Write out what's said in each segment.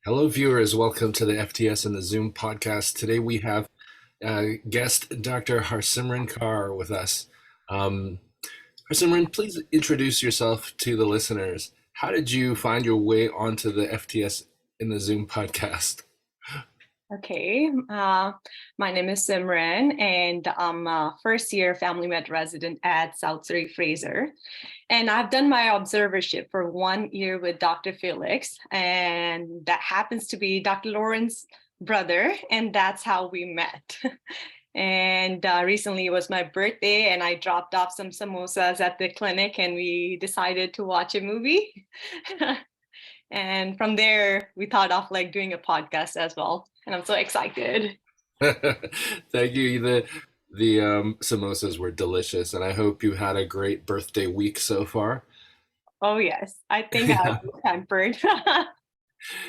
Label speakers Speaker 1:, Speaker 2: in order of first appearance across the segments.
Speaker 1: Hello, viewers. Welcome to the FTS and the Zoom podcast. Today we have guest Dr. Harsimran Kaur with us. Um, Harsimran, please introduce yourself to the listeners. How did you find your way onto the FTS in the Zoom podcast?
Speaker 2: Okay, my name is Simran, and I'm a first-year family med resident at South Surrey Fraser. And I've done my observership for 1 year with Dr. Felix, and that happens to be Dr. Lauren's brother, and that's how we met. And recently it was my birthday, and I dropped off some samosas at the clinic, and we decided to watch a movie. And from there, we thought of like doing a podcast as well. And I'm so excited.
Speaker 1: Thank you. The samosas were delicious, and I hope you had a great birthday week so far.
Speaker 2: Oh, yes. I think I'll be pampered.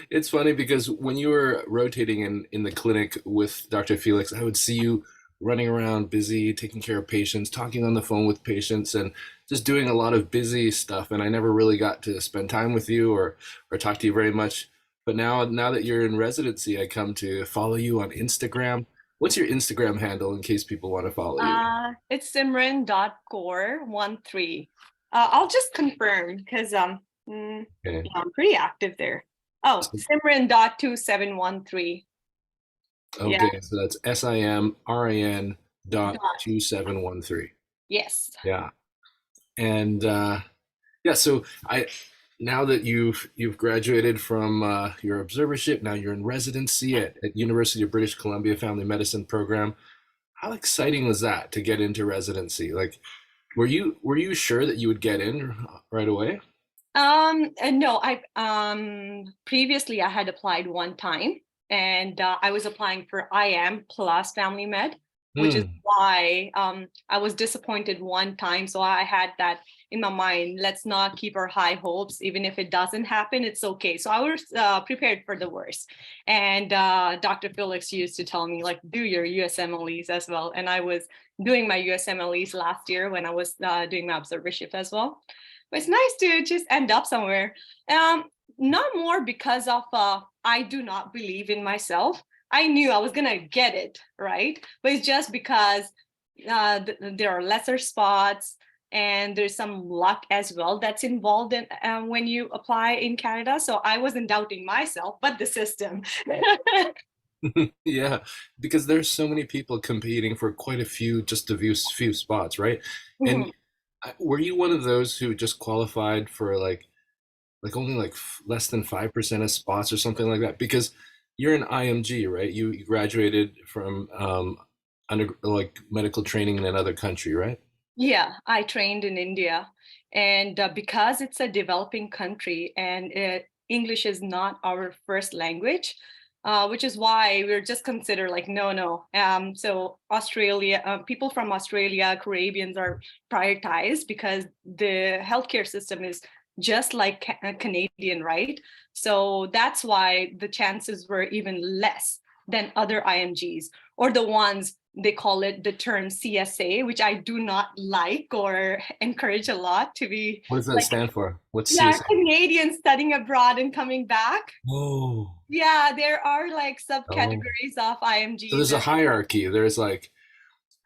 Speaker 1: It's funny because when you were rotating in the clinic with Dr. Felix, I would see you running around busy, taking care of patients, talking on the phone with patients, and just doing a lot of busy stuff. And I never really got to spend time with you or talk to you very much. But now that you're in residency, I come to follow you on Instagram. What's your Instagram handle in case people want to follow you?
Speaker 2: It's simran.core13. I'll just confirm because
Speaker 1: Okay.
Speaker 2: yeah, I'm pretty active there. Oh, simran.2713. Yeah.
Speaker 1: Okay, so that's SIMRAN dot 2713.
Speaker 2: Yes.
Speaker 1: Yeah. And yeah, so I now that you've graduated from your observership, now you're in residency at University of British Columbia Family Medicine program. How exciting was that to get into residency? Like, were you sure that you would get in right away?
Speaker 2: No, I previously I had applied one time, and I was applying for IM plus Family Med, which is
Speaker 1: Hmm.
Speaker 2: why I was disappointed one time. So I had that in my mind. Let's not keep our high hopes, even if it doesn't happen, it's okay. So I was prepared for the worst. And Dr. Felix used to tell me like, do your USMLEs as well. And I was doing my USMLEs last year when I was doing my observership as well. But it's nice to just end up somewhere. Not more because of I do not believe in myself. I knew I was gonna get it, right? But it's just because there are lesser spots and there's some luck as well that's involved in when you apply in Canada. So I wasn't doubting myself, but the system.
Speaker 1: Yeah, because there's so many people competing for quite a few, just a few spots, right? And
Speaker 2: Mhm.
Speaker 1: were you one of those who just qualified for like only like less than 5% of spots or something like that? Because you're an IMG, right? You graduated from under like medical training in another country, right?
Speaker 2: Yeah, I trained in India, and because it's a developing country and English is not our first language, which is why we're just considered like no, no. So Australia, people from Australia, Caribbeans are prioritized because the healthcare system is just like Canadian, right? So that's why the chances were even less than other IMGs or the ones they call it the term CSA, which I do not like or encourage a lot to be
Speaker 1: What does that
Speaker 2: like,
Speaker 1: stand for? What's
Speaker 2: yeah,
Speaker 1: CSA?
Speaker 2: Canadians studying abroad and coming back.
Speaker 1: Oh,
Speaker 2: Yeah, there are like
Speaker 1: oh.
Speaker 2: subcategories of
Speaker 1: So
Speaker 2: IMGs.
Speaker 1: there's a hierarchy. There's like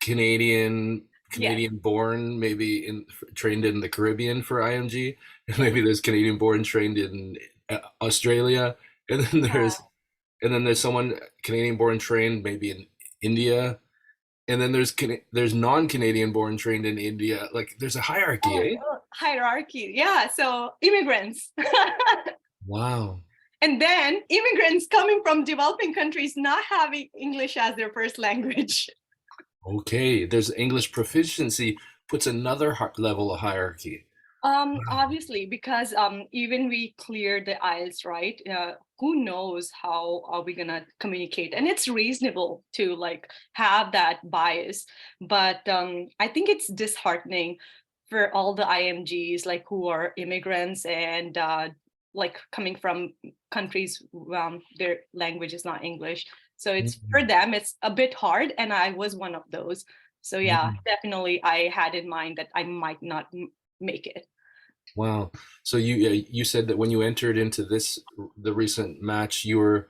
Speaker 1: Canadian
Speaker 2: Yes,
Speaker 1: Canadian born, maybe trained in the Caribbean for IMG, and maybe there's Canadian born trained in Australia, and then there's someone Canadian born trained maybe in India, and then there's non-Canadian born trained in India. Like there's a hierarchy, eh?
Speaker 2: hierarchy. Yeah, so immigrants.
Speaker 1: Wow.
Speaker 2: And then immigrants coming from developing countries not having English as their first language.
Speaker 1: Okay, there's English proficiency puts another level of hierarchy. Wow.
Speaker 2: Obviously, because even we clear the IELTS, right? Who knows how are we gonna communicate? And it's reasonable to like have that bias, but I think it's disheartening for all the IMGs like who are immigrants and like coming from countries their language is not English. So it's for
Speaker 1: Mhm.
Speaker 2: them, it's a bit hard, and I was one of those. So yeah,
Speaker 1: Mhm.
Speaker 2: definitely I had in mind that I might not make it.
Speaker 1: Wow. So you said that when you entered into the recent match, you were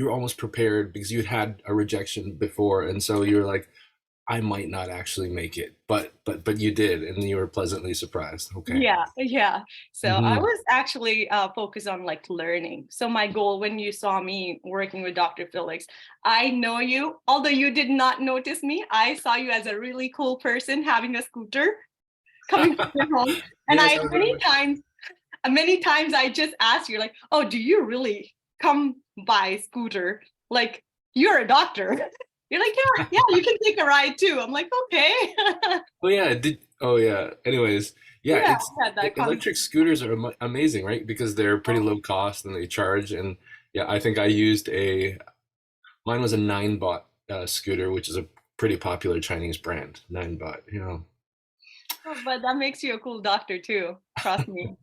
Speaker 1: almost prepared because you'd had a rejection before, and so you're like, I might not actually make it, but you did, and you were pleasantly surprised. Okay.
Speaker 2: Yeah, yeah. So I
Speaker 1: Hmm.
Speaker 2: was actually focused on like learning. So my goal when you saw me working with Dr. Felix, I know you, although you did not notice me, I saw you as a really cool person having a scooter coming from your home. And
Speaker 1: Yes,
Speaker 2: I
Speaker 1: I remember.
Speaker 2: many times I just asked you like, oh, do you really come by scooter? Like you're a doctor. You're like, yeah, yeah, you can take a ride too. I'm like, okay.
Speaker 1: Oh yeah, did oh yeah. Anyways, yeah,
Speaker 2: Yeah,
Speaker 1: it's
Speaker 2: we had that
Speaker 1: electric
Speaker 2: conversation.
Speaker 1: scooters are amazing, right? Because they're pretty low cost and they charge. And yeah, I think I used a mine was a Nine Bot scooter, which is a pretty popular Chinese brand. Nine Bot, you know.
Speaker 2: Oh, but that makes you a cool doctor too. Trust me.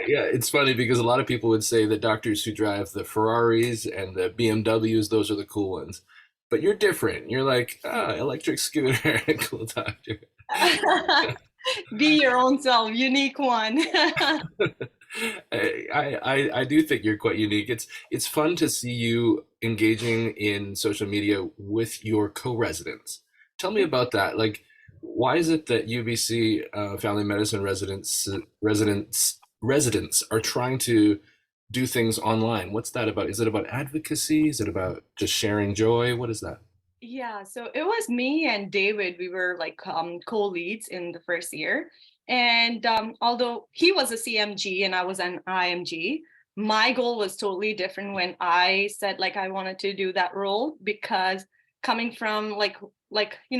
Speaker 1: Yeah, it's funny because a lot of people would say that doctors who drive the Ferraris and the BMWs, those are the cool ones. But you're different. You're like, ah, electric scooter, cool doctor.
Speaker 2: Be your own self, unique one.
Speaker 1: I do think you're quite unique. It's fun to see you engaging in social media with your co-residents. Tell me about that. Like, why is it that UBC family medicine residents are trying to do things online? What's that about? Is it about advocacy? Is it about just sharing joy? What is that?
Speaker 2: Yeah, so it was me and David. We were like co-leads in the first year. And although he was a CMG and I was an IMG, my goal was totally different when I said like I wanted to do that role because coming from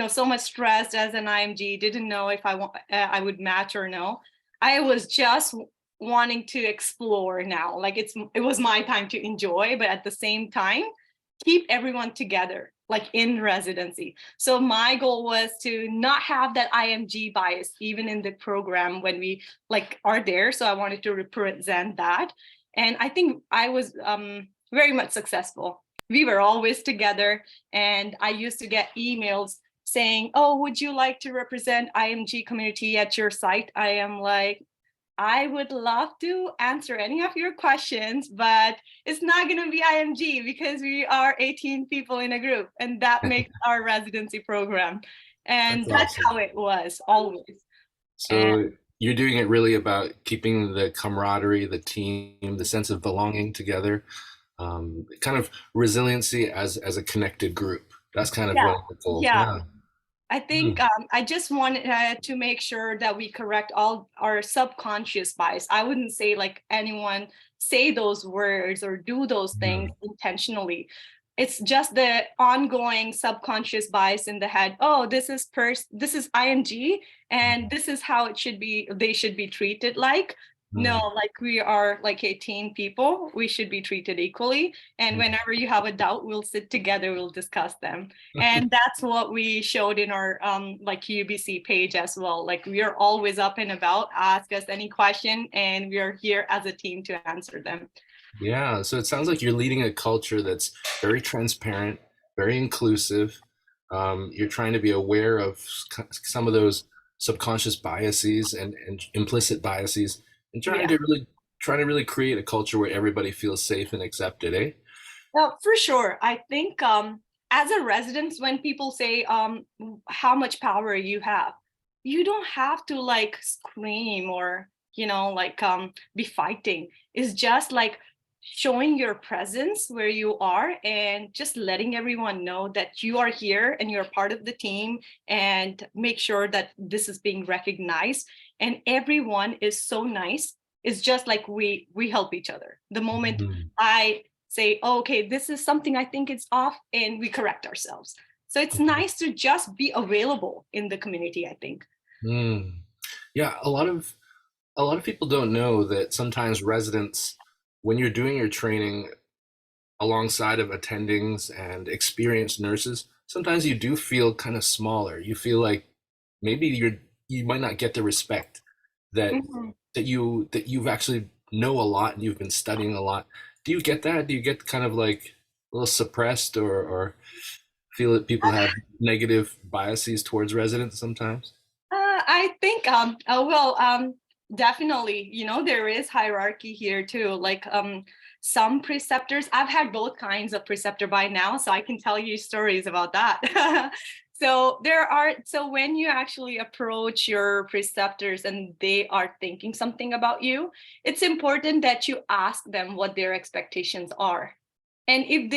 Speaker 2: so much stress as an IMG, didn't know if I would match or no. I was just wanting to explore now. Like it was my time to enjoy, but at the same time keep everyone together like in residency. So my goal was to not have that IMG bias even in the program when we like are there. So I wanted to represent that. And I think I was very much successful. We were always together and I used to get emails saying, oh, would you like to represent IMG community at your site? I am like, I would love to answer any of your questions, but it's not going to be IMG because we are 18 people in a group, and that makes our residency program.
Speaker 1: That's
Speaker 2: And that's
Speaker 1: awesome.
Speaker 2: how it was always. And
Speaker 1: So you're doing it really about keeping the camaraderie, the team, the sense of belonging together, kind of resiliency as a connected group. That's kind of
Speaker 2: yeah,
Speaker 1: one of the goals.
Speaker 2: yeah.
Speaker 1: Yeah.
Speaker 2: I
Speaker 1: Hmm.
Speaker 2: think I just wanted to make sure that we correct all our subconscious bias. I wouldn't say like anyone say those words or do those things
Speaker 1: Hmm.
Speaker 2: intentionally. It's just the ongoing subconscious bias in the head. Oh, this is IMG and this is how it should be, they should be treated like. No,
Speaker 1: Hmm.
Speaker 2: like we are like 18 people, we should be treated equally. And
Speaker 1: Hmm.
Speaker 2: whenever you have a doubt, we'll sit together, we'll discuss them. And that's what we showed in our like UBC page as well. Like we are always up and about, ask us any question and we are here as a team to answer them.
Speaker 1: Yeah. So it sounds like you're leading a culture that's very transparent, very inclusive. You're trying to be aware of some of those subconscious biases and implicit biases, and
Speaker 2: Yeah.
Speaker 1: trying to really create a culture where everybody feels safe and accepted, eh?
Speaker 2: Well, for sure. I think as a resident, when people say how much power you have, you don't have to like scream or, like be fighting. It's just like showing your presence where you are and just letting everyone know that you are here and you're part of the team and make sure that this is being recognized. And everyone is so nice. It's just like we help each other. The moment
Speaker 1: Mhm.
Speaker 2: I say, oh, okay, this is something I think it's off, and we correct ourselves. So it's nice to just be available in the community, I think.
Speaker 1: Mm. Yeah, a lot of people don't know that sometimes residents, when you're doing your training alongside of attendings and experienced nurses, sometimes you do feel kind of smaller. You feel like maybe you might not get the respect that
Speaker 2: Mhm.
Speaker 1: that you've actually know a lot and you've been studying a lot. Do you get that? Do you get kind of like a little suppressed or feel that people have negative biases towards residents sometimes?
Speaker 2: I think, Definitely, there is hierarchy here too. Like some preceptors, I've had both kinds of preceptor by now, so I can tell you stories about that. So when you actually approach your preceptors and they are thinking something about you, it's important that you ask them what their expectations are. And if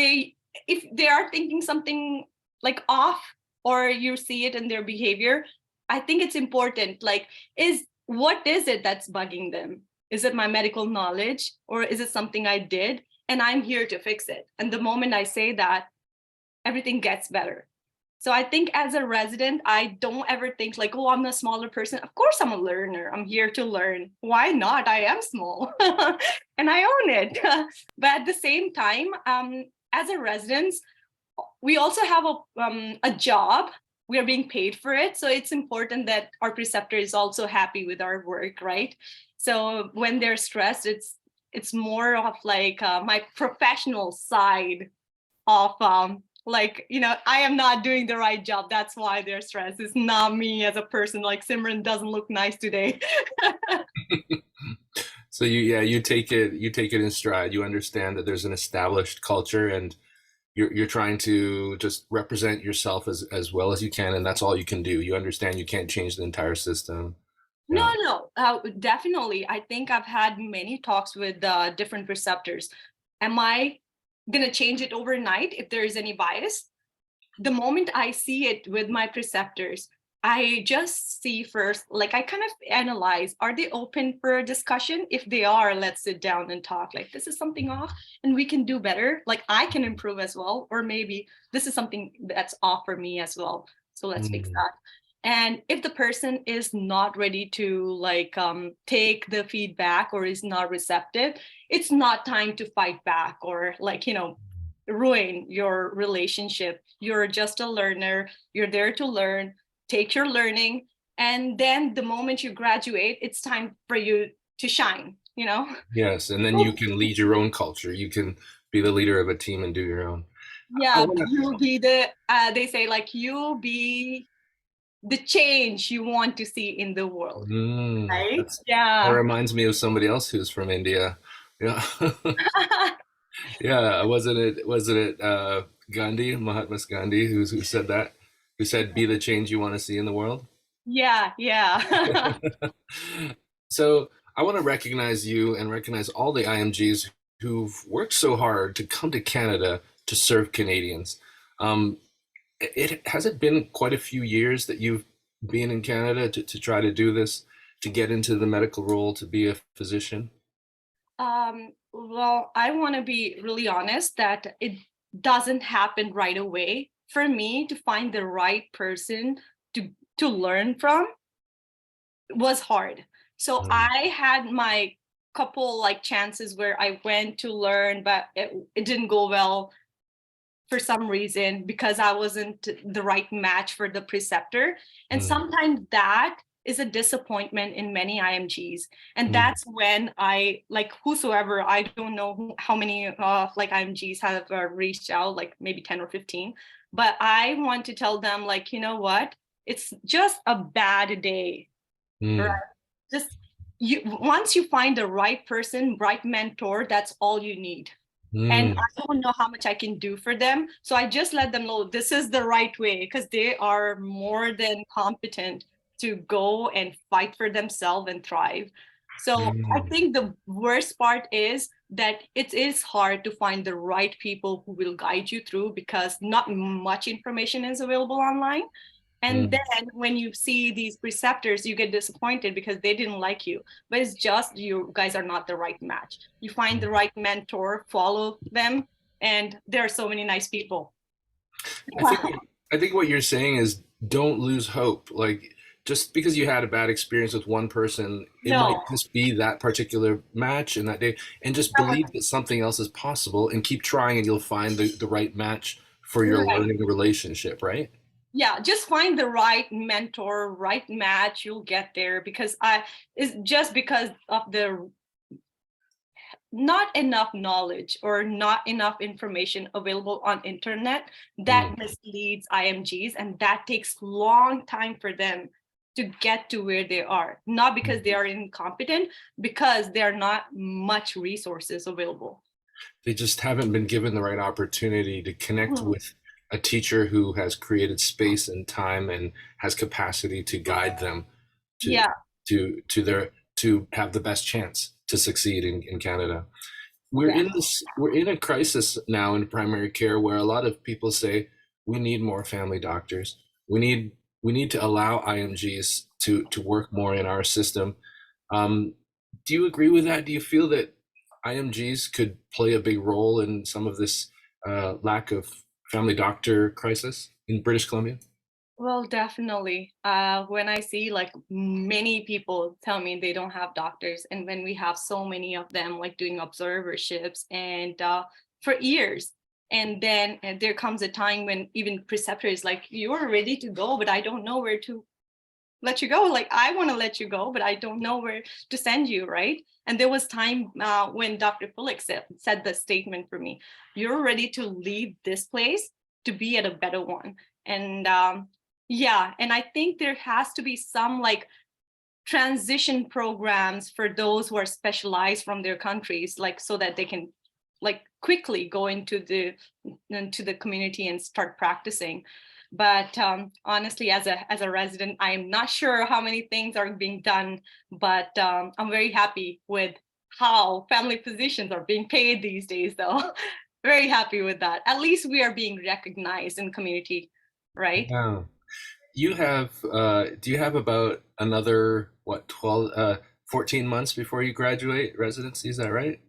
Speaker 2: they are thinking something like off, or you see it in their behavior, I think it's important, like, what is it that's bugging them? Is it my medical knowledge, or is it something I did and I'm here to fix it? And the moment I say that, everything gets better. So I think as a resident, I don't ever think like, oh, I'm a smaller person. Of course, I'm a learner. I'm here to learn. Why not? I am small and I own it. But at the same time, as a resident, we also have a job. We are being paid for it, so it's important that our preceptor is also happy with our work, right? So when they're stressed, it's more of like my professional side of like, I am not doing the right job, that's why they're stressed. It's not me as a person, like Simran doesn't look nice today.
Speaker 1: So you take it in stride. You understand that there's an established culture, and you're trying to just represent yourself as well as you can, and that's all you can do. You understand you can't change the entire system.
Speaker 2: No,
Speaker 1: Yeah.
Speaker 2: no, definitely. I think I've had many talks with different preceptors. Am I going to change it overnight if there is any bias? The moment I see it with my preceptors, I just see first, like I kind of analyze, are they open for a discussion? If they are, let's sit down and talk. Like, this is something off and we can do better. Like, I can improve as well. Or maybe this is something that's off for me as well. So let's fix
Speaker 1: Mm.
Speaker 2: that. And if the person is not ready to like take the feedback or is not receptive, it's not time to fight back or like, ruin your relationship. You're just a learner. You're there to learn, take your learning. And then the moment you graduate, it's time for you to shine.
Speaker 1: Yes, and then you can lead your own culture. You can be the leader of a team and do your own. I
Speaker 2: Yeah,
Speaker 1: want
Speaker 2: you be they say like you be the change you want to see in the world,
Speaker 1: to.
Speaker 2: right?
Speaker 1: That
Speaker 2: Yeah.
Speaker 1: reminds me of somebody else who's from India. Yeah. Yeah, wasn't it Gandhi, Mahatma Gandhi, who said that? Who said, "Be the change you want to see in the world."
Speaker 2: Yeah, yeah.
Speaker 1: So I want to recognize you and recognize all the IMGs who've worked so hard to come to Canada to serve Canadians. Um, it has it been quite a few years that you've been in Canada to try to do this, to get into the medical role, to be a physician?
Speaker 2: Well, I want to be really honest that it doesn't happen right away. For me to find the right person to learn from was hard. So
Speaker 1: Mm,
Speaker 2: I had my couple like chances where I went to learn, but it didn't go well for some reason because I wasn't the right match for the preceptor. And
Speaker 1: mm,
Speaker 2: sometimes that is a disappointment in many IMGs. And
Speaker 1: mm,
Speaker 2: that's when I like whosoever, I don't know how many like IMGs have reached out, like maybe 10 or 15. But I want to tell them, like, you know what? It's just a bad day, right?
Speaker 1: mm,
Speaker 2: Just once you find the right person, right mentor, that's all you need. And
Speaker 1: mm,
Speaker 2: I don't know how much I can do for them. So I just let them know this is the right way because they are more than competent to go and fight for themselves and thrive. So I
Speaker 1: mm,
Speaker 2: think the worst part is that it is hard to find the right people who will guide you through because not much information is available online. And
Speaker 1: mm,
Speaker 2: then when you see these preceptors, you get disappointed because they didn't like you. But it's just you guys are not the right match. You find the
Speaker 1: mm.
Speaker 2: right mentor, follow them, and there are so many nice people.
Speaker 1: I think I think what you're saying is don't lose hope. Like, just because you had a bad experience with one person, it might
Speaker 2: No,
Speaker 1: just be that particular match in that day, and just believe that something else is possible and keep trying, and you'll find the right match for your
Speaker 2: right.
Speaker 1: learning relationship, right?
Speaker 2: Yeah, just find the right mentor, right match, you'll get there because I is just because of the not enough knowledge or not enough information available on internet
Speaker 1: Mm,
Speaker 2: that misleads IMGs and that takes long time for them to get to where they are, not because they are incompetent, because there are not much resources available.
Speaker 1: They just haven't been given the right opportunity to connect
Speaker 2: Mhm.
Speaker 1: with a teacher who has created space and time and has capacity to guide them to
Speaker 2: Yeah,
Speaker 1: to have the best chance to succeed in Canada.
Speaker 2: yeah.
Speaker 1: We're in a crisis now in primary care where a lot of people say we need more family doctors. We need we need to allow IMGs to work more in our system. Um, do you agree with that? Do you feel that IMGs could play a big role in some of this lack of family doctor crisis in British Columbia?
Speaker 2: Well, definitely. When I see like many people tell me they don't have doctors, and when we have so many of them like doing observerships and for years, and then there comes a time when even preceptor is like, "You're ready to go, but I don't know where to let you go. Like I want to let you go, but I don't know where to send you." Right? And there was time when Dr. Felix said the statement for me: "You're ready to leave this place to be at a better one." And yeah, and I think there has to be some like transition programs for those who are specialized from their countries, like so that they can like quickly go into the community and start practicing. But honestly, as a resident, I am not sure how many things are being done, but I'm very happy with how family physicians are being paid these days, though. Very happy with that. At least we are being recognized in the community, right?
Speaker 1: Yeah. You have do you have about another what 12 14 months before you graduate residency, is that right?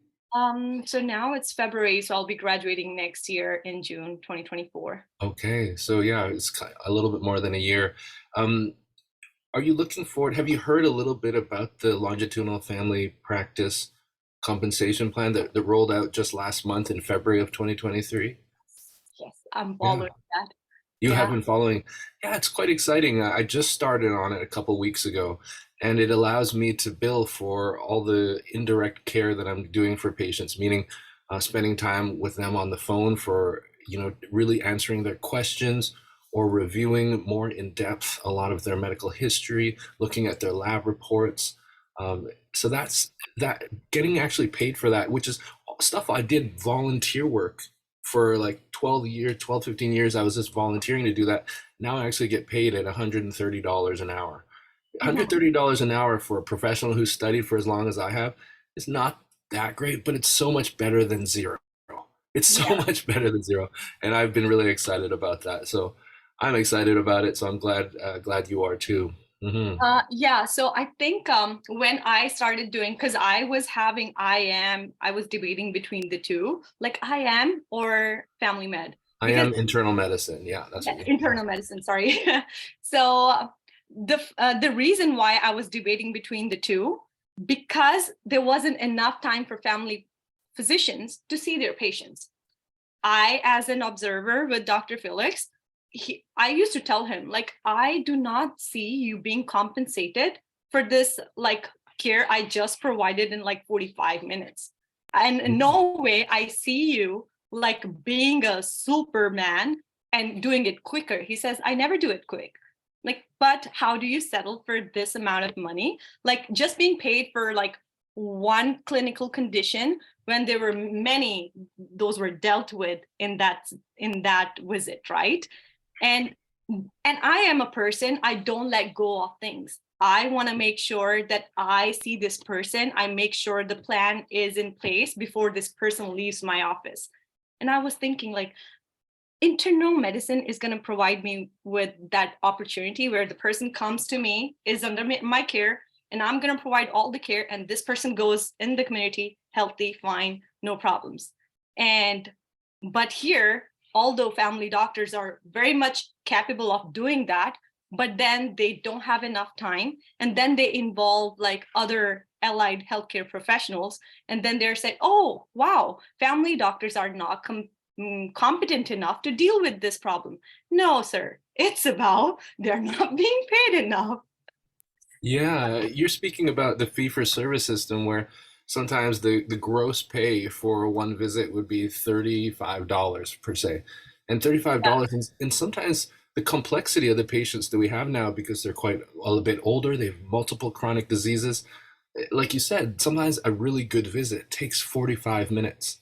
Speaker 2: So now it's February, so I'll be graduating next year in June 2024.
Speaker 1: Okay, so yeah, it's a little bit more than a year. Um, are you looking forward? Have you heard a little bit about the longitudinal family practice compensation plan that rolled out just last month in February of 2023?
Speaker 2: Yes, I'm
Speaker 1: Yeah.
Speaker 2: following that.
Speaker 1: You have
Speaker 2: Yeah.
Speaker 1: been following. Yeah, it's quite exciting. I just started on it a couple weeks ago, and it allows me to bill for all the indirect care that I'm doing for patients, meaning spending time with them on the phone for, really answering their questions or reviewing more in depth a lot of their medical history, looking at their lab reports. So that's that getting actually paid for that, which is stuff I did volunteer work for like 12 years, 12, 15 years. I was just volunteering to do that. Now I actually get paid at $130 an hour.
Speaker 2: Mhm.
Speaker 1: $130 an hour for a professional who studied for as long as I have is not that great, but it's so much better than zero. It's so
Speaker 2: Yeah.
Speaker 1: much better than zero. And I've been really excited about that. So I'm excited about it. So I'm glad you are too. Hmm.
Speaker 2: Yeah, so I think when I started doing, because I was debating between the two, like IM or family med,
Speaker 1: I
Speaker 2: because
Speaker 1: am internal medicine. Yeah, that's what
Speaker 2: yes,
Speaker 1: you said.
Speaker 2: internal medicine, sorry. So the reason why I was debating between the two, because there wasn't enough time for family physicians to see their patients. I, as an observer with Dr. Felix, I used to tell him, like, I do not see you being compensated for this, like, care I just provided in like 45 minutes. And in
Speaker 1: Mhm.
Speaker 2: no way I see you like being a superman and doing it quicker. He says, I never do it quick. Like, but how do you settle for this amount of money? Like, just being paid for like one clinical condition when there were many, those were dealt with in that visit, right? And I am a person, I don't let go of things. I want to make sure that I see this person, I make sure the plan is in place before this person leaves my office. And I was thinking, like, internal medicine is going to provide me with that opportunity where the person comes to me, is under my care, and I'm going to provide all the care, and this person goes in the community healthy, fine, no problems. And but here, although family doctors are very much capable of doing that, but then they don't have enough time, and then they involve like other allied healthcare professionals, and then they're saying, oh wow, family doctors are not competent enough to deal with this problem. No, sir. It's about they're not being paid enough.
Speaker 1: Yeah, you're speaking about the fee for service system where sometimes the gross pay for one visit would be $35 per se. And $35 and sometimes the complexity of the patients that we have now, because they're quite a bit older, they have multiple chronic diseases. Like you said, sometimes a really good visit takes 45 minutes.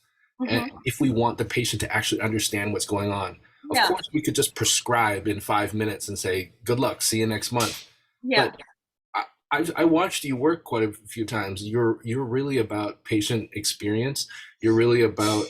Speaker 1: And
Speaker 2: Mhm.
Speaker 1: if we want the patient to actually understand what's going on, of
Speaker 2: Yeah,
Speaker 1: course, we could just prescribe in 5 minutes and say, good luck, see you next month.
Speaker 2: yeah,
Speaker 1: But I watched you work quite a few times. You're really about patient experience. You're really about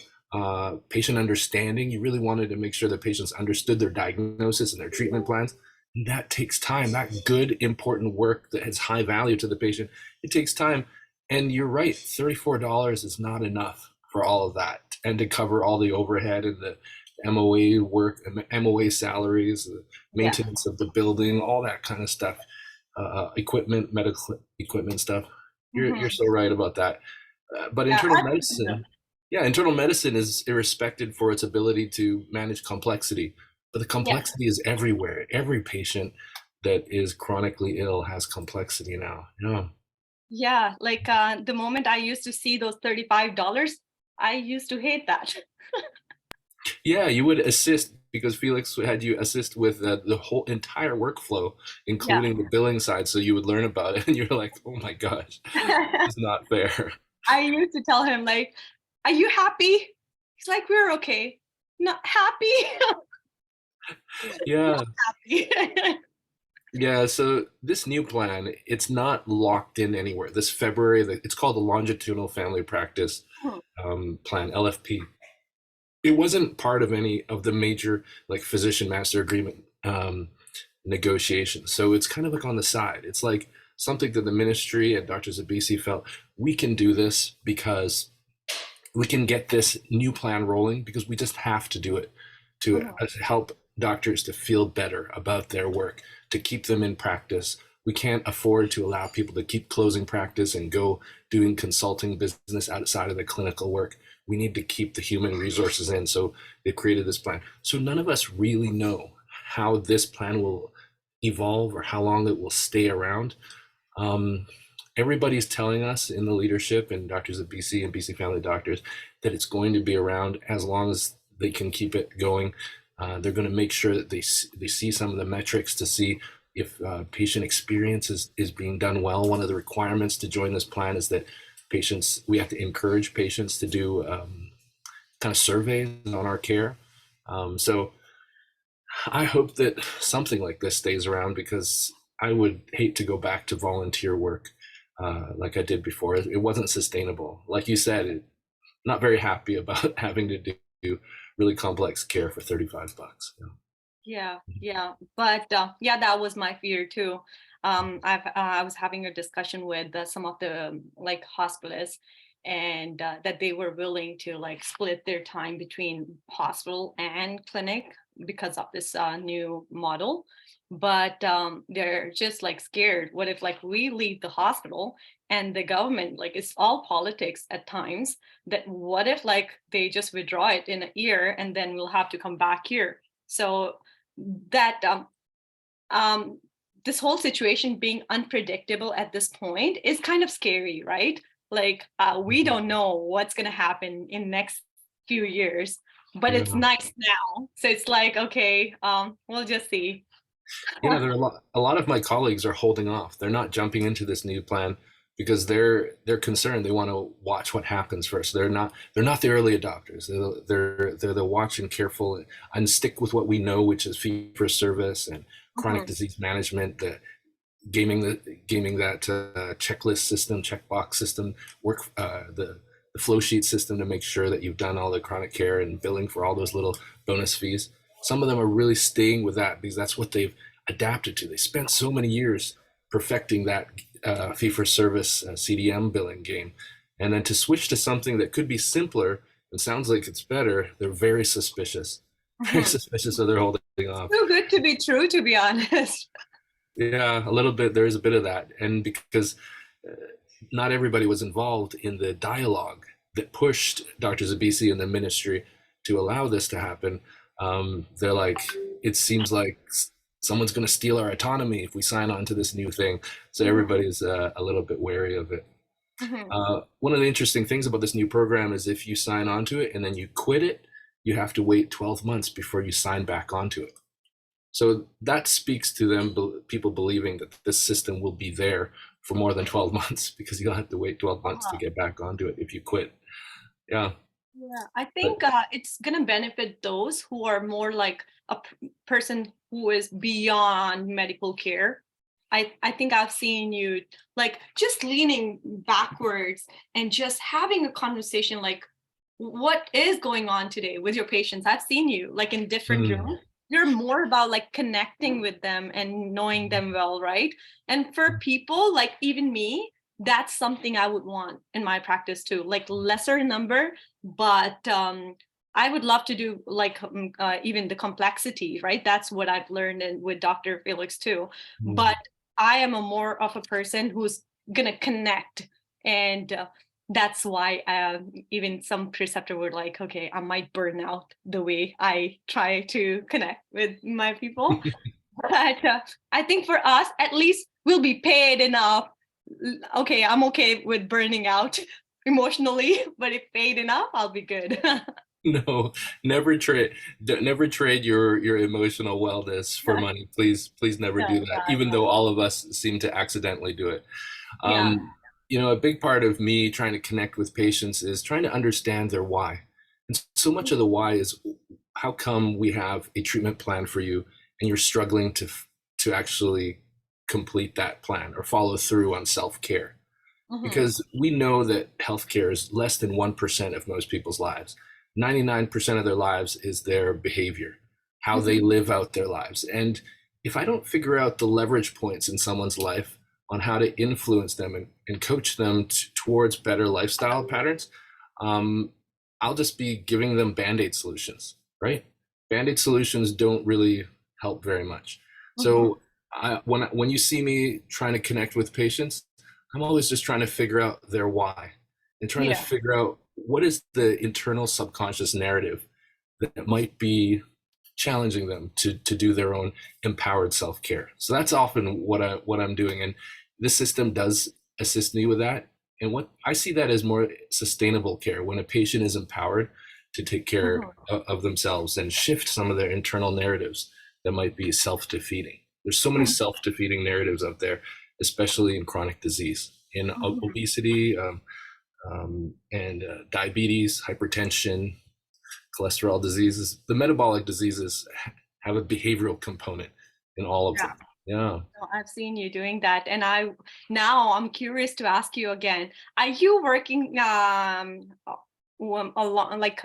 Speaker 1: patient understanding. You really wanted to make sure that patients understood their diagnosis and their treatment plans. And that takes time. That good, important work that has high value to the patient, it takes time. And you're right, $34 is not enough for all of that and to cover all the overhead and the MOA work, MOA salaries, the
Speaker 2: yeah,
Speaker 1: maintenance of the building, all that kind of stuff, equipment, medical equipment stuff. You're
Speaker 2: mhm.
Speaker 1: so right about that. But
Speaker 2: Yeah.
Speaker 1: internal medicine, yeah, internal medicine is respected for its ability to manage complexity. But the
Speaker 2: Yeah,
Speaker 1: complexity is everywhere. Every patient that is chronically ill has complexity now. Yeah.
Speaker 2: yeah. Like the moment I used to see those $35, I used to hate that.
Speaker 1: Yeah, you would assist because Felix had you assist with the whole entire workflow,
Speaker 2: Yeah.
Speaker 1: including the billing side. So you would learn about it, and you're like, "Oh my gosh, this is not fair."
Speaker 2: I used to tell him like, "Are you happy?" He's like, "We're okay." Not happy.
Speaker 1: Yeah,
Speaker 2: Happy.
Speaker 1: yeah. So this new plan, it's not locked in anywhere. This February, it's called the Longitudinal Family Practice
Speaker 2: Mhm,
Speaker 1: Plan (LFP). It wasn't part of any of the major like physician master agreement negotiations. So it's kind of like on the side. It's like something that the ministry and Dr. Zabisi felt we can do this because we can get this new plan rolling because we just have to do it to
Speaker 2: mhm,
Speaker 1: help doctors to feel better about their work, to keep them in practice. We can't afford to allow people to keep closing practice and go doing consulting business outside of the clinical work. We need to keep the human resources in. So they created this plan. So none of us really know how this plan will evolve or how long it will stay around. Um, Everybody's telling us in the leadership and doctors at BC and BC Family Doctors that it's going to be around as long as they can keep it going. They're going to make sure that they see some of the metrics to see if patient experience is being done well. One of the requirements to join this plan is that we have to encourage patients to do kind of surveys on our care. So I hope that something like this stays around because I would hate to go back to volunteer work like I did before. It wasn't sustainable. Like you said, not very happy about having to do really complex care for 35 bucks. You know?
Speaker 2: yeah, yeah. But yeah, that was my fear too. I was having a discussion with some of the like hospitalists, and that they were willing to like split their time between hospital and clinic because of this new model. But they're just like scared. What if like we leave the hospital and the government, like it's all politics at times, that what if like they just withdraw it in a year and then we'll have to come back here? So that um, this whole situation being unpredictable at this point is kind of scary, right? Like we
Speaker 1: Mhm.
Speaker 2: don't know what's going to happen in next few years, but it's
Speaker 1: Yeah.
Speaker 2: nice now. So it's like, okay, we'll just see.
Speaker 1: Yeah, there are a lot of my colleagues are holding off. They're not jumping into this new plan because they're concerned. They want to watch what happens first. They're not the early adopters. They're the watch and careful and stick with what we know, which is fee for service and chronic
Speaker 2: Mhm,
Speaker 1: disease management, the gaming that checklist system, checkbox system, work the flow sheet system to make sure that you've done all the chronic care and billing for all those little bonus fees. Some of them are really staying with that because that's what they've adapted to. They spent so many years perfecting that fee for service CDM billing game, and then to switch to something that could be simpler and sounds like it's better, they're very suspicious, very
Speaker 2: mhm.
Speaker 1: suspicious. So they're holding off.
Speaker 2: Too good to be true, to be honest.
Speaker 1: Yeah, a little bit. There is a bit of that, and because uh, not everybody was involved in the dialogue that pushed Dr. Zabisi and the ministry to allow this to happen, they're like, it seems like someone's going to steal our autonomy if we sign on to this new thing. So
Speaker 2: Mhm,
Speaker 1: everybody's a little bit wary of it.
Speaker 2: mhm.
Speaker 1: One of the interesting things about this new program is if you sign on to it and then you quit it, you have to wait 12 months before you sign back onto it. So that speaks to them, people believing that this system will be there for more than 12 months because you'll have to wait 12 months to get back onto it if you quit. Yeah.
Speaker 2: Yeah, I
Speaker 1: But
Speaker 2: think it's gonna benefit those who are more like a person who is beyond medical care. I think I've seen you like just leaning backwards and just having a conversation like, what is going on today with your patients? I've seen you like in different
Speaker 1: mm,
Speaker 2: rooms. You're more about like connecting with them and knowing them well, right? And for people like even me, that's something I would want in my practice too, like lesser number, but I would love to do like even the complexity, right? That's what I've learned with Dr. Felix too.
Speaker 1: mm.
Speaker 2: But I am a more of a person who's gonna connect, and that's why even some preceptor were like, okay, I might burn out the way I try to connect with my people. But I think for us, at least we'll be paid enough. Okay, I'm okay with burning out emotionally, but if paid enough, I'll be good.
Speaker 1: No, never trade your emotional wellness for money. Please never do that, even though all of us seem to accidentally do it.
Speaker 2: Yeah.
Speaker 1: A big part of me trying to connect with patients is trying to understand their why. And so much of the why is, how come we have a treatment plan for you and you're struggling to actually complete that plan or follow through on self-care?
Speaker 2: Hmm.
Speaker 1: Because we know that healthcare is less than 1% of most people's lives. 99% of their lives is their behavior, how they
Speaker 2: Hmm.
Speaker 1: live out their lives. And if I don't figure out the leverage points in someone's life on how to influence them and coach them towards better lifestyle patterns, um, I'll just be giving them band-aid solutions, right? Band-aid solutions don't really help very much.
Speaker 2: Hmm.
Speaker 1: So when you see me trying to connect with patients, I'm always just trying to figure out their why and trying to
Speaker 2: Yeah.
Speaker 1: figure out what is the internal subconscious narrative that might be challenging them to do their own empowered self-care. So that's often what I'm doing. And this system does assist me with that. And what I see that as more sustainable care, when a patient is empowered to take care
Speaker 2: Hmm.
Speaker 1: of themselves and shift some of their internal narratives that might be self-defeating. There's so many self-defeating narratives out there, especially in chronic disease, in
Speaker 2: Hmm.
Speaker 1: obesity, and diabetes, hypertension, cholesterol diseases. The metabolic diseases have a behavioral component in all of them. Yeah.
Speaker 2: No, I've seen you doing that, and I'm curious to ask you again. Are you working along like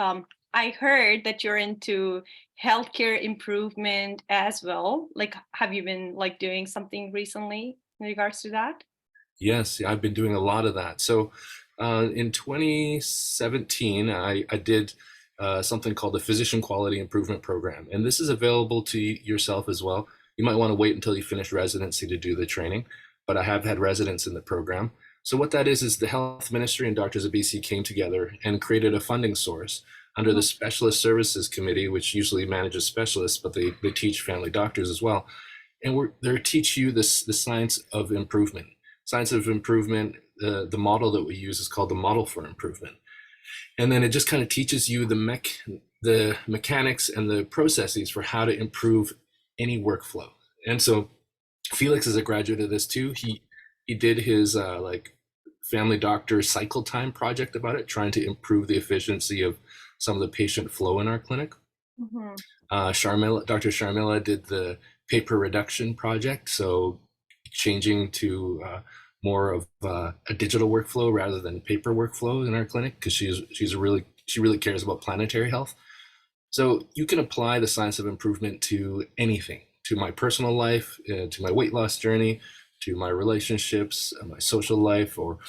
Speaker 2: I heard that you're into healthcare improvement as well. Like, have you been like doing something recently in regards to that?
Speaker 1: Yes, yeah, I've been doing a lot of that. So in 2017, I did something called the Physician Quality Improvement Program. And this is available to yourself as well. You might want to wait until you finish residency to do the training, but I have had residents in the program. So what that is the health ministry and doctors of BC came together and created a funding source under the
Speaker 2: Mhm.
Speaker 1: Specialist Services Committee, which usually manages specialists, but they teach family doctors as well. And they teach you the science of improvement. Science of improvement, the model that we use is called the model for improvement. And then it just kind of teaches you the mechanics and the processes for how to improve any workflow. And so Felix is a graduate of this too. He did his like family doctor cycle time project about it, trying to improve the efficiency of some of the patient flow in our clinic.
Speaker 2: Mhm.
Speaker 1: Dr. Sharmila did the paper reduction project, so changing to more of a digital workflow rather than paper workflow in our clinic because she really cares about planetary health. So you can apply the science of improvement to anything, to my personal life, to my weight loss journey, to my relationships, my social life, or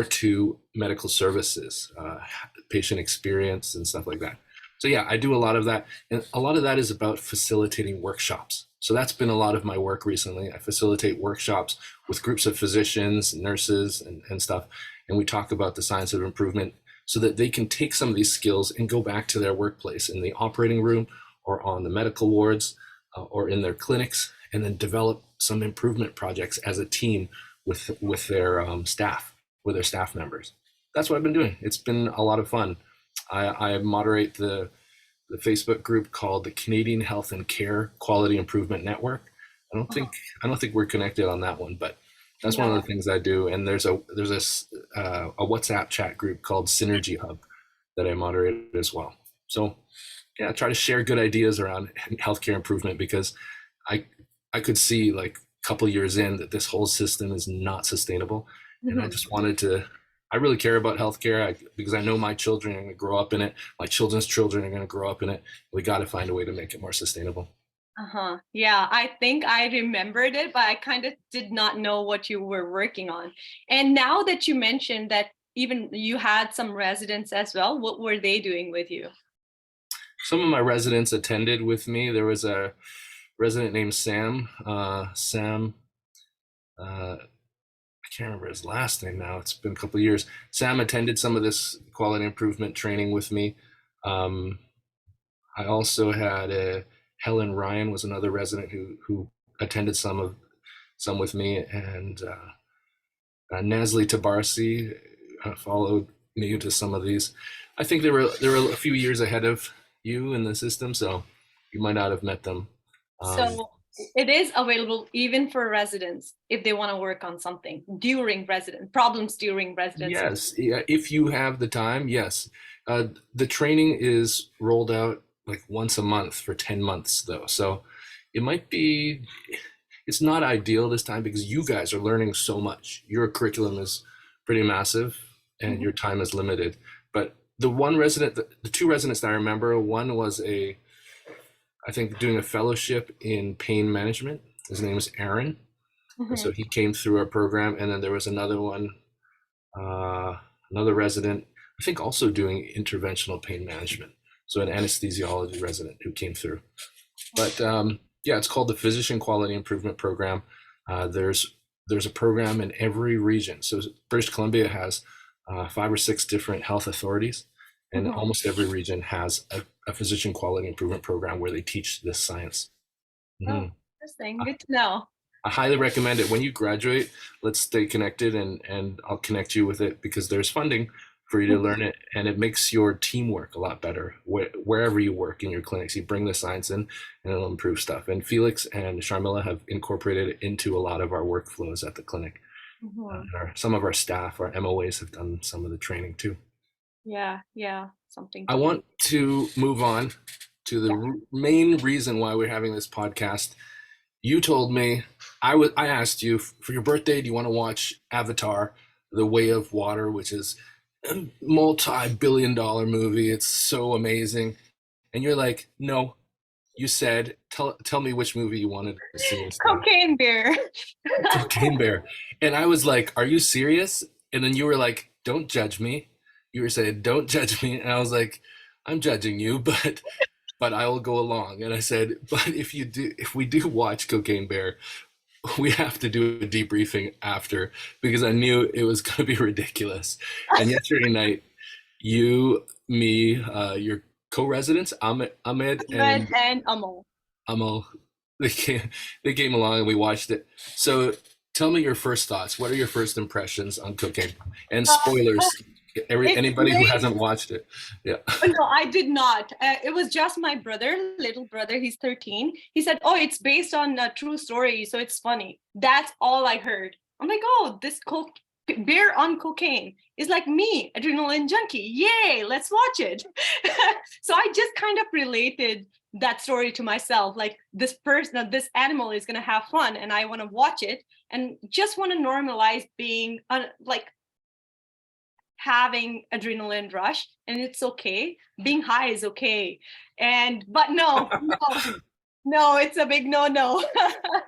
Speaker 1: to medical services, patient experience, and stuff like that. So yeah, I do a lot of that, and a lot of that is about facilitating workshops. So that's been a lot of my work recently. I facilitate workshops with groups of physicians, nurses, and stuff, and we talk about the science of improvement so that they can take some of these skills and go back to their workplace in the operating room or on the medical wards or in their clinics, and then develop some improvement projects as a team with their staff, with their staff members. That's what I've been doing. It's been a lot of fun. I moderate the Facebook group called the Canadian Health and Care Quality Improvement Network. I don't think
Speaker 2: Uh-huh.
Speaker 1: I don't think we're connected on that one, but that's one of
Speaker 2: No.
Speaker 1: the things I do. And a WhatsApp chat group called Synergy Hub that I moderate as well. So yeah, try to share good ideas around healthcare improvement because I I could see like a couple years in that this whole system is not sustainable, and I
Speaker 2: Mhm.
Speaker 1: just wanted to. I really care about healthcare because I know my children are going to grow up in it. My children's children are going to grow up in it. We got to find a way to make it more sustainable.
Speaker 2: Uh-huh. Yeah, I think I remembered it, but I kind of did not know what you were working on. And now that you mentioned that even you had some residents as well, what were they doing with you?
Speaker 1: Some of my residents attended with me. There was a resident named Sam. I can't remember his last name now. It's been a couple of years. Sam attended some of this quality improvement training with me. Um, I also had Helen Ryan was another resident who attended some with me, and Nasli Tabarsi followed me to some of these. I think they were a few years ahead of you in the system, so you might not have met them. Um,
Speaker 2: So it is available even for residents if they want to work on something during resident problems during residency.
Speaker 1: yes, yeah, if you have the time, yes. The training is rolled out like once a month for 10 months, though, so it might be. It's not ideal this time because you guys are learning so much. Your curriculum is pretty massive and
Speaker 2: Mhm.
Speaker 1: your time is limited. But the two residents that I remember, one was I think, doing a fellowship in pain management. His name is Aaron. And so
Speaker 2: Mhm.
Speaker 1: he came through our program. And then there was another one, uh, another resident, I think also doing interventional pain management. So an anesthesiology resident who came through. But yeah, it's called the Physician Quality Improvement Program. There's a program in every region. So British Columbia has 5 or 6 different health authorities, and
Speaker 2: Mhm.
Speaker 1: almost every region has a physician quality improvement program where they teach this science.
Speaker 2: Oh,
Speaker 1: Mhm.
Speaker 2: interesting. Good to know.
Speaker 1: I highly recommend it. When you graduate, let's stay connected and I'll connect you with it because there's funding for you to learn it and it makes your teamwork a lot better wherever you work in your clinics. You bring the science in and it'll improve stuff. And Felix and Sharmila have incorporated it into a lot of our workflows at the clinic.
Speaker 2: Mhm.
Speaker 1: Some of our staff, our MOAs, have done some of the training too.
Speaker 2: Yeah, yeah, something
Speaker 1: I
Speaker 2: to look.
Speaker 1: want to move on to the
Speaker 2: Yeah.
Speaker 1: main reason why we're having this podcast. You told me I asked you for your birthday, do you want to watch Avatar: The Way of Water, which is a multi-billion-dollar movie. It's so amazing. And you're like, "No." You said, "Tell me which movie you wanted to see instead."
Speaker 2: Cocaine bear.
Speaker 1: Cocaine Bear. And I was like, "Are you serious?" And then you were like, "Don't judge me." You were saying, "Don't judge me." And I was like, "I'm judging you, but I will go along." And I said, "But if we do watch Cocaine Bear, we have to do a debriefing after because I knew it was going to be ridiculous." And yesterday night, you, me, your co-residents, Ahmed
Speaker 2: Red
Speaker 1: and
Speaker 2: and Amo.
Speaker 1: Amal, they came along and we watched it. So tell me your first thoughts. What are your first impressions on Cocaine? And spoilers,
Speaker 2: It's
Speaker 1: anybody who
Speaker 2: great.
Speaker 1: hasn't watched it. Yeah.
Speaker 2: Oh, no, I did not. It was just my brother, little brother. He's 13. He said, "Oh, it's based on a true story, so it's funny." That's all I heard. I'm like, "Oh, this coke beer on cocaine is like me, adrenaline junkie. Yay, let's watch it." So I just kind of related that story to myself. Like this person, this animal is gonna have fun, and I want to watch it, and just want to normalize being like having adrenaline rush, and it's okay, being high is okay. And but no, it's a big no.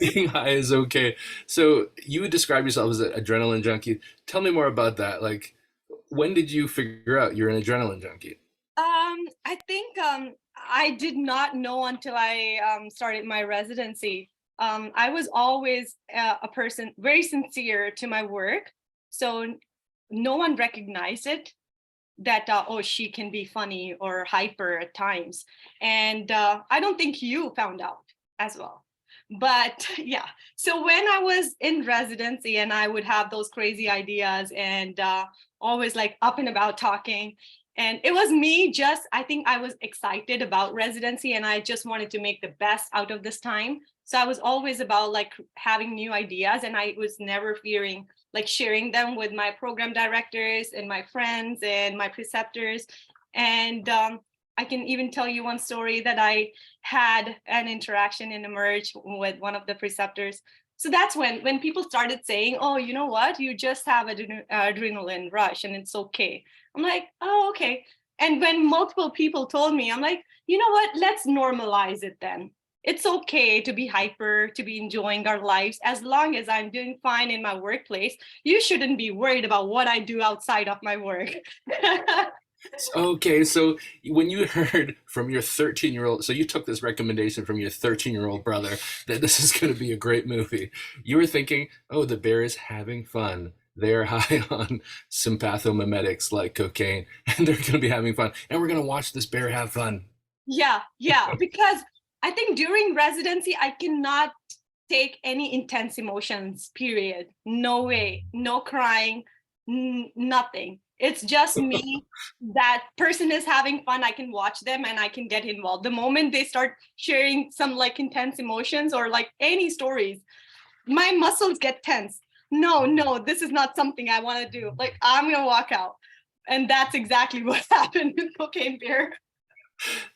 Speaker 1: Being high is okay. So you would describe yourself as an adrenaline junkie. Tell me more about that. Like, when did you figure out you're an adrenaline junkie?
Speaker 2: I think I did not know until I started my residency. I was always a person very sincere to my work, so no one recognized it, that oh, she can be funny or hyper at times. And I don't think you found out as well. But yeah, so when I was in residency and I would have those crazy ideas and always like up and about talking, And it was me just, I think I was excited about residency and I just wanted to make the best out of this time. So I was always about like having new ideas, and I was never fearing like sharing them with my program directors and my friends and my preceptors. And I can even tell you one story that I had an interaction in Emerge with one of the preceptors. So that's when people started saying, oh, you know what, you just have an adrenaline rush and it's okay. I'm like, oh, okay. And when multiple people told me, I'm like, you know what, let's normalize it then. It's okay to be hyper, to be enjoying our lives. As long as I'm doing fine in my workplace, you shouldn't be worried about what I do outside of my work.
Speaker 1: Okay, so when you heard from your 13-year-old, so you took this recommendation from your 13-year-old brother that this is going to be a great movie. You were thinking, oh, the bear is having fun. They're high on sympathomimetics like cocaine, and they're going to be having fun. And we're going to watch this bear have fun.
Speaker 2: Yeah, because I think during residency, I cannot take any intense emotions, period. No way, no crying, nothing. It's just me. That person is having fun, I can watch them and I can get involved. The moment they start sharing some like intense emotions or like any stories, my muscles get tense. No, this is not something I want to do. Like, I'm gonna walk out. And that's exactly what happened with Cocaine Bear.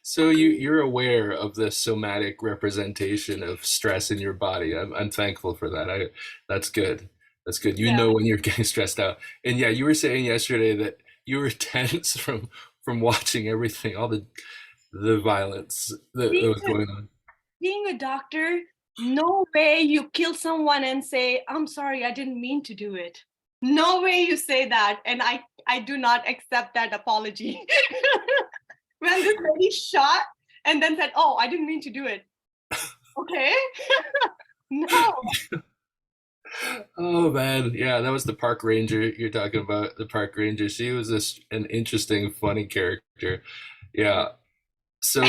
Speaker 1: So you're aware of the somatic representation of stress in your body. I'm thankful for that. That's good. That's good. You
Speaker 2: Yeah.
Speaker 1: know when you're getting stressed out. And yeah, you were saying yesterday that you were tense from watching everything, all the violence that
Speaker 2: Being
Speaker 1: was going on.
Speaker 2: being a doctor, no way you kill someone and say, I'm sorry, I didn't mean to do it. No way you say that. And I do not accept that apology. When this lady shot and then said, oh, I didn't mean to do it. Okay. No.
Speaker 1: Oh man, yeah, that was the park ranger you're talking about. The park ranger. She was an interesting, funny character. Yeah. So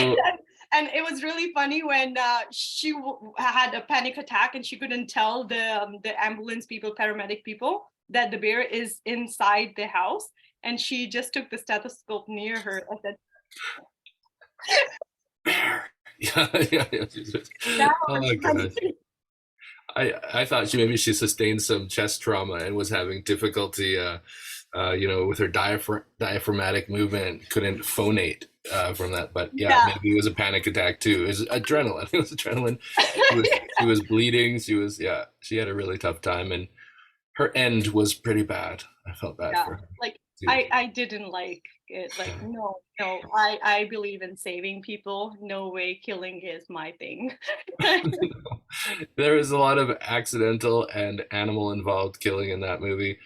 Speaker 2: And it was really funny when she had a panic attack and she couldn't tell the ambulance people, paramedic people, that the bear is inside the house. And she just took the stethoscope near her and said,
Speaker 1: yeah.
Speaker 2: that
Speaker 1: Oh
Speaker 2: was
Speaker 1: my
Speaker 2: funny.
Speaker 1: gosh. I thought she sustained some chest trauma and was having difficulty, with her diaphragmatic movement, couldn't phonate from that. But yeah,
Speaker 2: Yeah.
Speaker 1: maybe it was a panic attack too. It was adrenaline. It was adrenaline. She was bleeding. She had a really tough time, and her end was pretty bad. I felt bad
Speaker 2: Yeah,
Speaker 1: for her
Speaker 2: like
Speaker 1: too.
Speaker 2: I didn't like it. Like, no, I believe in saving people. No way killing is my thing.
Speaker 1: There was a lot of accidental and animal involved killing in that movie.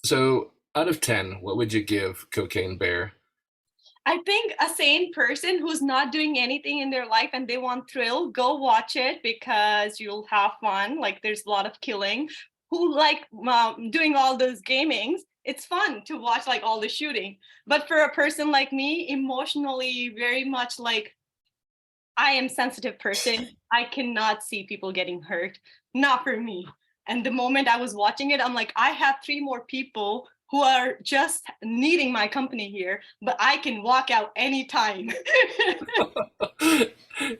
Speaker 1: So out of 10, what would you give Cocaine Bear?
Speaker 2: I think a sane person who's not doing anything in their life and they want thrill, go watch it because you'll have fun. Like, there's a lot of killing. Who like doing all those gamings? It's fun to watch like all the shooting. But for a person like me, emotionally very much like, I am sensitive person. I cannot see people getting hurt. Not for me. And the moment I was watching it, I'm like, I have three more people who are just needing my company here, but I can walk out anytime.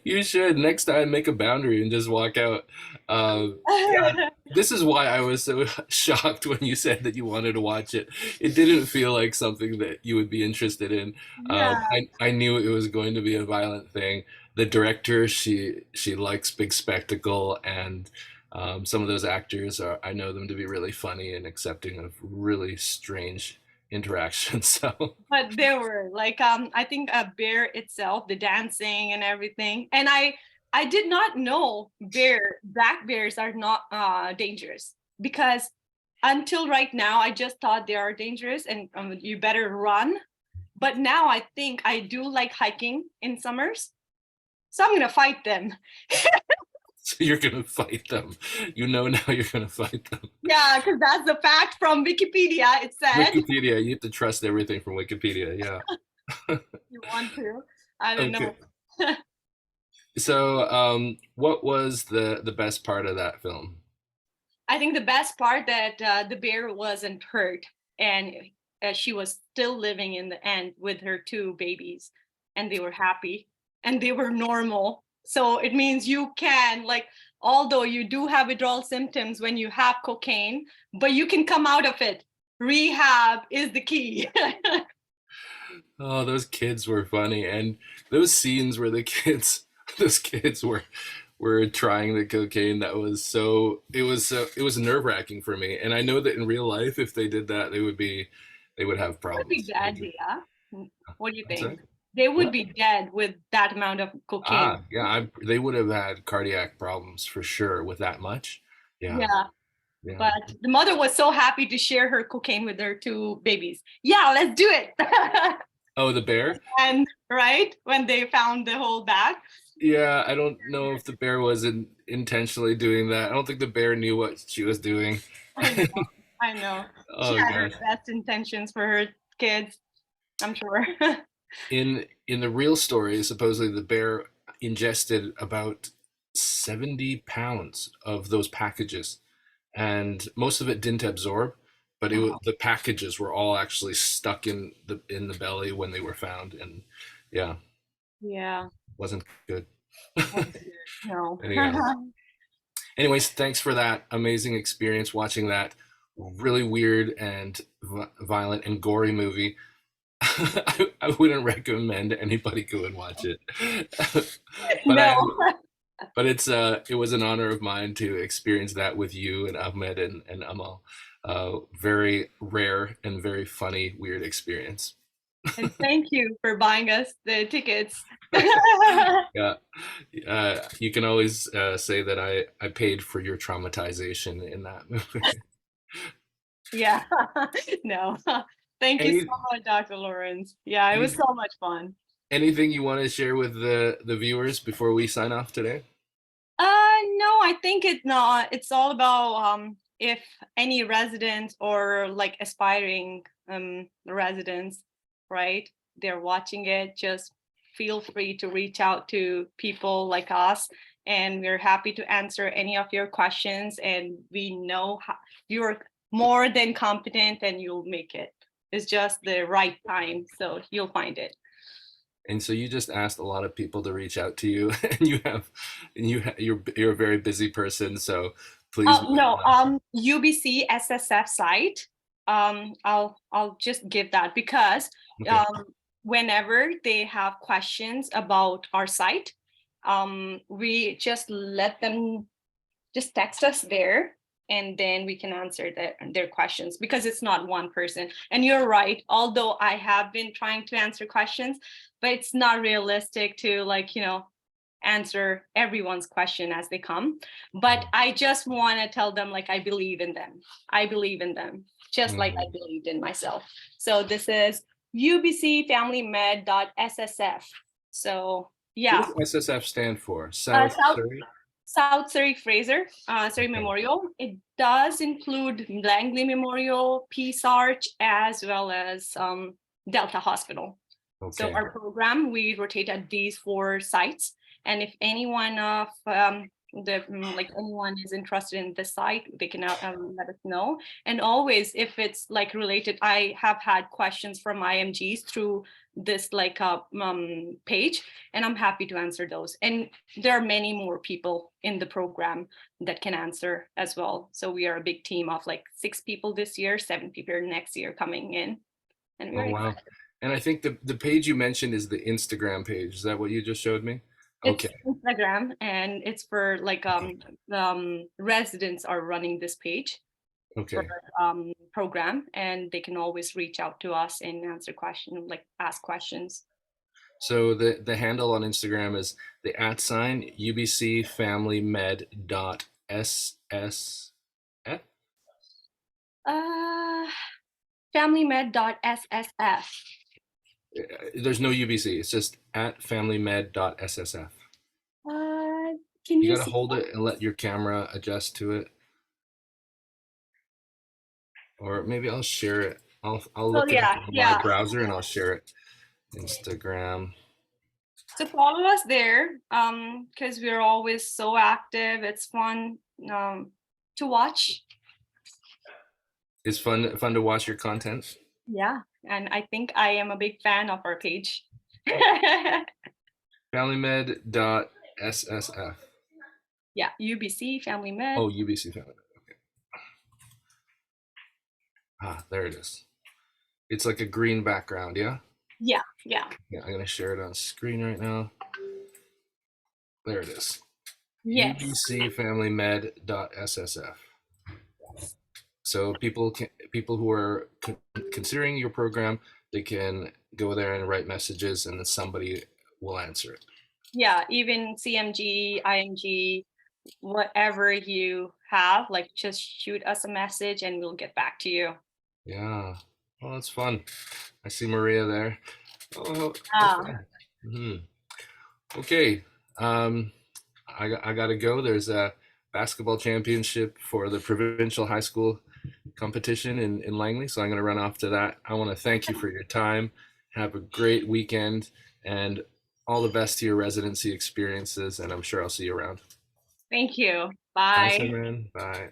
Speaker 1: You should next time make a boundary and just walk out. Yeah, this is why I was so shocked when you said that you wanted to watch it. It didn't feel like something that you would be interested in.
Speaker 2: Yeah.
Speaker 1: I knew it was going to be a violent thing. The director, she likes big spectacle, and some of those actors are, I know them to be really funny and accepting of really strange interactions. So
Speaker 2: But there were like I think a bear itself, the dancing and everything. And I did not know black bears are not dangerous, because until right now I just thought they are dangerous and you better run. But now I think I do like hiking in summers, so I'm gonna fight them.
Speaker 1: so you're gonna fight them. You know now you're gonna fight them.
Speaker 2: Yeah, because that's the fact from Wikipedia. It said
Speaker 1: Wikipedia, you have to trust everything from Wikipedia. Yeah.
Speaker 2: you want to. I don't
Speaker 1: Okay.
Speaker 2: know.
Speaker 1: So, what was the best part of that film?
Speaker 2: I think the best part that the bear wasn't hurt, and she was still living in the end with her 2 babies, and they were happy and they were normal. So it means you can, like, although you do have withdrawal symptoms when you have cocaine, but you can come out of it. Rehab is the key.
Speaker 1: Oh, those kids were funny, and those scenes where the kids, those kids were trying the cocaine. That was so. It was nerve wracking for me, and I know that in real life, if they did that, they would have
Speaker 2: Would be
Speaker 1: problems.
Speaker 2: dead, yeah. What do you
Speaker 1: I'm
Speaker 2: think?
Speaker 1: sorry.
Speaker 2: They would
Speaker 1: What?
Speaker 2: be dead with that amount of cocaine.
Speaker 1: Ah, yeah, they would have had cardiac problems for sure with that much. Yeah,
Speaker 2: Yeah.
Speaker 1: yeah.
Speaker 2: But the mother was so happy to share her cocaine with her 2 babies. Yeah, let's do it.
Speaker 1: Oh, the bear?
Speaker 2: And right when they found the whole bag.
Speaker 1: Yeah, I don't know if the bear wasn't intentionally doing that. I don't think the bear knew what she was doing.
Speaker 2: I know, I know. She
Speaker 1: Oh
Speaker 2: had her
Speaker 1: gosh.
Speaker 2: best intentions for her kids, I'm sure.
Speaker 1: In the real story, supposedly the bear ingested about 70 pounds of those packages, and most of it didn't absorb, but
Speaker 2: Wow.
Speaker 1: the packages were all actually stuck in the belly when they were found, and yeah,
Speaker 2: Yeah.
Speaker 1: wasn't good.
Speaker 2: No.
Speaker 1: Anyhow, anyways, thanks for that amazing experience watching that really weird and violent and gory movie. I wouldn't recommend anybody go and watch it. but
Speaker 2: No.
Speaker 1: I but it was an honor of mine to experience that with you and Ahmed and Amal. Very rare and very funny, weird experience.
Speaker 2: And thank you for buying us the tickets.
Speaker 1: Yeah, you can always say that I paid for your traumatization in that movie.
Speaker 2: Yeah. No. Thank you so
Speaker 1: Any,
Speaker 2: much, Dr. Lawrence. Yeah, it was
Speaker 1: any
Speaker 2: so much fun.
Speaker 1: anything you want to share with the viewers before we sign off today?
Speaker 2: No, I think it's all about if any residents or like aspiring residents, right? They're watching it, just feel free to reach out to people like us, and we're happy to answer any of your questions, and we know you're more than competent and you'll make it. It's just the right time, so you'll find it.
Speaker 1: And so you just asked a lot of people to reach out to you, and you're a very busy person. So please,
Speaker 2: No, UBC SSF site. I'll just give that because
Speaker 1: okay.
Speaker 2: um, whenever they have questions about our site, we just let them just text us there, and then we can answer their questions, because it's not one person. And you're right, although I have been trying to answer questions, but it's not realistic to, like, answer everyone's question as they come. But I just want to tell them, like, I believe in them. I believe in them just like I
Speaker 1: Mhm.
Speaker 2: believed in myself. So this is ubcfamilymed.ssf. So
Speaker 1: What
Speaker 2: yeah.
Speaker 1: does SSF stand for?
Speaker 2: uh,
Speaker 1: South
Speaker 2: south
Speaker 1: Surrey?
Speaker 2: South Surrey Fraser, Surrey
Speaker 1: Okay.
Speaker 2: Memorial. It does include Langley Memorial, Peace Arch, as well as Delta Hospital. So
Speaker 1: Okay.
Speaker 2: our program, we rotate at these 4 sites. And if anyone of like anyone is interested in this site, they can let us know. And always, if it's like related, I have had questions from IMGs through this like page, and I'm happy to answer those. And there are many more people in the program that can answer as well. So we are a big team of like 6 people this year, 7 people next year coming in, and
Speaker 1: Oh
Speaker 2: we're
Speaker 1: wow.
Speaker 2: excited.
Speaker 1: And I think the page you mentioned is the Instagram page. Is that what you just showed me?
Speaker 2: It's
Speaker 1: Okay.
Speaker 2: Instagram, and it's for like residents are running this page for
Speaker 1: Okay.
Speaker 2: program, and they can always reach out to us and answer questions, like ask questions.
Speaker 1: So the handle on Instagram is the @ ubcfamilymed.ssf.
Speaker 2: Uh, FamilyMed.ssf.
Speaker 1: There's no UBC. It's just @familymed.ssf.
Speaker 2: Can
Speaker 1: You
Speaker 2: you
Speaker 1: gotta
Speaker 2: see?
Speaker 1: hold it and let your camera adjust to it, or maybe I'll share it. I'll
Speaker 2: So
Speaker 1: look it up
Speaker 2: yeah,
Speaker 1: on my
Speaker 2: yeah.
Speaker 1: browser and I'll share it. Instagram.
Speaker 2: So follow us there, because we're always so active. It's fun to watch.
Speaker 1: It's fun to watch your content.
Speaker 2: Yeah, and I think I am a big fan of our page.
Speaker 1: FamilyMed.SSF.
Speaker 2: Yeah, UBC Family Med.
Speaker 1: Oh, UBC Family Med. Okay. Ah, there it is. It's like a green background, yeah?
Speaker 2: Yeah, yeah.
Speaker 1: Yeah, I'm gonna share it on screen right now. There it is.
Speaker 2: Yes.
Speaker 1: UBCFamilyMed.SSF. So people who are considering your program, they can go there and write messages, and then somebody will answer it.
Speaker 2: Yeah, even CMG, IMG, whatever you have, like just shoot us a message and we'll get back to you.
Speaker 1: Yeah. Well, that's fun. I see Maria there. Oh, how
Speaker 2: Ah,
Speaker 1: fun. Hmm. Okay. Um, I gotta go. There's a basketball championship for the provincial high school competition in Langley, so I'm gonna run off to that. I want to thank you for your time. Have a great weekend and all the best to your residency experiences, and I'm sure I'll see you around.
Speaker 2: thank you.
Speaker 1: Bye,
Speaker 2: Bye.
Speaker 1: Simran. Bye.